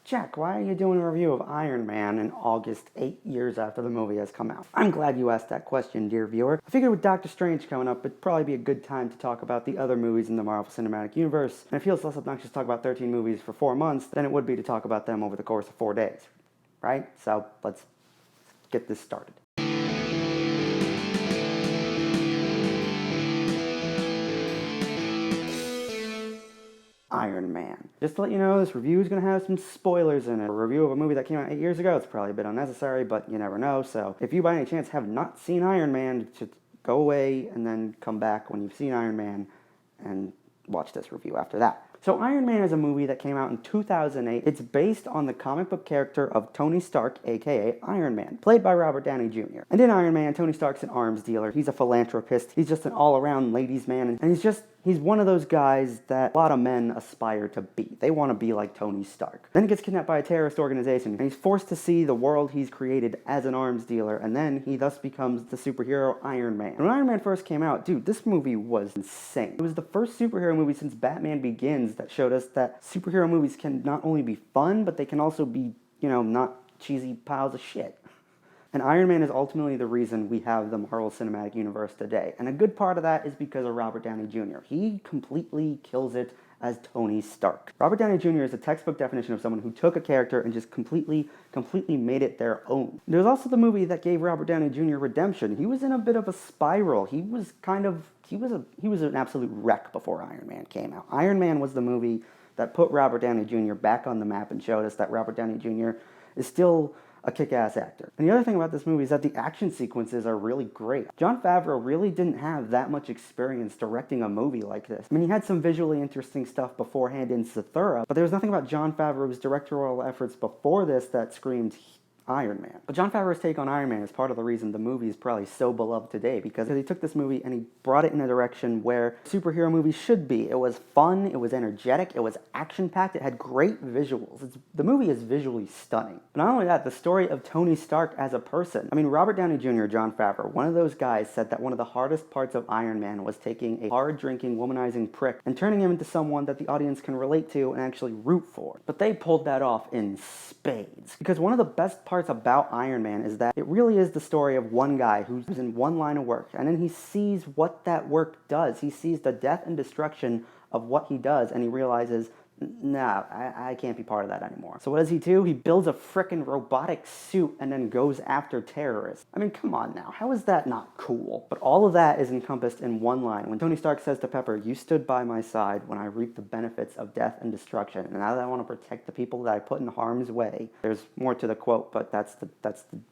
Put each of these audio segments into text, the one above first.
Jack, why are you doing a review of Iron Man in August, 8 years after the movie has come out? I'm glad you asked that question, dear viewer. I figured with Doctor Strange coming up, it'd probably be a good time to talk about the other movies in the Marvel Cinematic Universe, and it feels less obnoxious to talk about 13 movies for 4 months than it would be to talk about them over the course of 4 days. Right? So, let's get this started. Iron Man. Just to let you know, this review is going to have some spoilers in it. A review of a movie that came out 8 years ago, it's probably a bit unnecessary, but you never know. So if you by any chance have not seen Iron Man, just go away and then come back when you've seen Iron Man and watch this review after that. So Iron Man is a movie that came out in 2008. It's based on the comic book character of Tony Stark, aka Iron Man, played by Robert Downey Jr. And in Iron Man, Tony Stark's an arms dealer. He's a philanthropist. He's just an all-around ladies' man, and he's one of those guys that a lot of men aspire to be. They want to be like Tony Stark. Then he gets kidnapped by a terrorist organization, and he's forced to see the world he's created as an arms dealer, and then he thus becomes the superhero Iron Man. And when Iron Man first came out, dude, this movie was insane. It was the first superhero movie since Batman Begins that showed us that superhero movies can not only be fun, but they can also be, not cheesy piles of shit. And Iron Man is ultimately the reason we have the Marvel Cinematic Universe today. And a good part of that is because of Robert Downey Jr. He completely kills it as Tony Stark. Robert Downey Jr. is a textbook definition of someone who took a character and just completely made it their own. There's also the movie that gave Robert Downey Jr. redemption. He was in a bit of a spiral. He was an absolute wreck before Iron Man came out. Iron Man was the movie that put Robert Downey Jr. back on the map and showed us that Robert Downey Jr. is still a kick-ass actor. And the other thing about this movie is that the action sequences are really great. Jon Favreau really didn't have that much experience directing a movie like this. I mean, he had some visually interesting stuff beforehand in Zathura, but there was nothing about Jon Favreau's directorial efforts before this that screamed Iron Man. But Jon Favreau's take on Iron Man is part of the reason the movie is probably so beloved today, because he took this movie and he brought it in a direction where superhero movies should be. It was fun, it was energetic, it was action-packed, it had great visuals. The movie is visually stunning. But not only that, the story of Tony Stark as a person. I mean, Robert Downey Jr., Jon Favreau, one of those guys said that one of the hardest parts of Iron Man was taking a hard-drinking, womanizing prick and turning him into someone that the audience can relate to and actually root for. But they pulled that off in spades. Because one of the best parts about Iron Man is that it really is the story of one guy who's in one line of work, and then he sees what that work does. He sees the death and destruction of what he does, and he realizes, nah, I can't be part of that anymore. So what does he do? He builds a frickin' robotic suit and then goes after terrorists. I mean, come on now. How is that not cool? But all of that is encompassed in one line. When Tony Stark says to Pepper, "You stood by my side when I reaped the benefits of death and destruction, and now that I want to protect the people that I put in harm's way." There's more to the quote, but that's the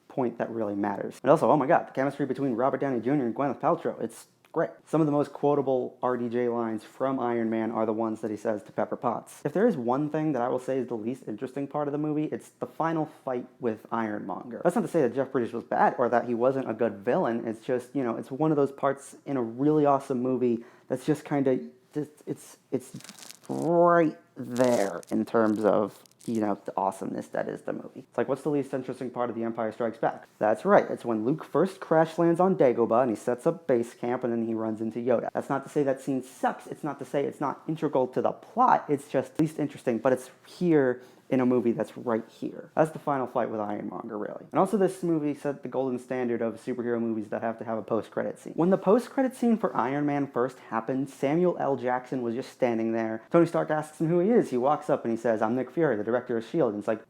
point that really matters. And also, oh my god, the chemistry between Robert Downey Jr. and Gwyneth Paltrow, it's great. Some of the most quotable RDJ lines from Iron Man are the ones that he says to Pepper Potts. If there is one thing that I will say is the least interesting part of the movie, it's the final fight with Ironmonger. That's not to say that Jeff Bridges was bad or that he wasn't a good villain. It's just, it's one of those parts in a really awesome movie that's just kind of, it's right there in terms of the awesomeness that is the movie. It's like, what's the least interesting part of The Empire Strikes Back? That's right, it's when Luke first crash lands on Dagobah and he sets up base camp and then he runs into Yoda. That's not to say that scene sucks, it's not to say it's not integral to the plot, it's just least interesting, but it's here in a movie that's right here. That's the final fight with Ironmonger, really. And also this movie set the golden standard of superhero movies that have to have a post-credit scene. When the post-credit scene for Iron Man first happened, Samuel L. Jackson was just standing there. Tony Stark asks him who he is. He walks up and he says, "I'm Nick Fury, the director of S.H.I.E.L.D." And it's like,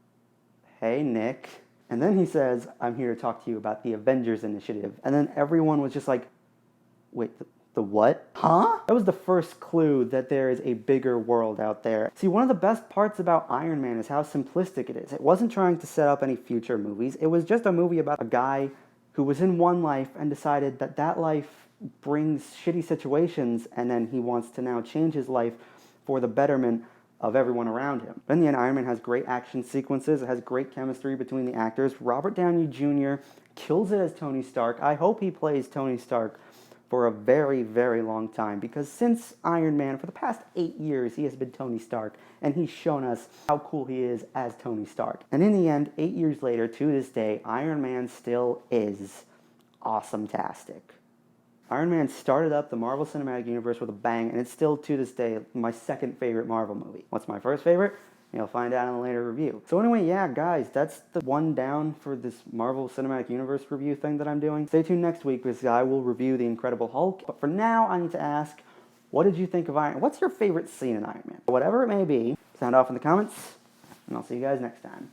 hey, Nick. And then he says, "I'm here to talk to you about the Avengers Initiative." And then everyone was just like, wait, the what? Huh? That was the first clue that there is a bigger world out there. See, one of the best parts about Iron Man is how simplistic it is. It wasn't trying to set up any future movies. It was just a movie about a guy who was in one life and decided that that life brings shitty situations, and then he wants to now change his life for the betterment of everyone around him. But in the end, Iron Man has great action sequences. It has great chemistry between the actors. Robert Downey Jr. kills it as Tony Stark. I hope he plays Tony Stark for a very, very long time, because since Iron Man, for the past 8 years, he has been Tony Stark, and he's shown us how cool he is as Tony Stark. And in the end, 8 years later, to this day, Iron Man still is awesome-tastic. Iron Man started up the Marvel Cinematic Universe with a bang, and it's still, to this day, my second favorite Marvel movie. What's my first favorite? You'll find out in a later review. So anyway, yeah, guys, that's the one down for this Marvel Cinematic Universe review thing that I'm doing. Stay tuned next week because I will review The Incredible Hulk. But for now, I need to ask, what did you think of Iron Man? What's your favorite scene in Iron Man? Whatever it may be, sound off in the comments, and I'll see you guys next time.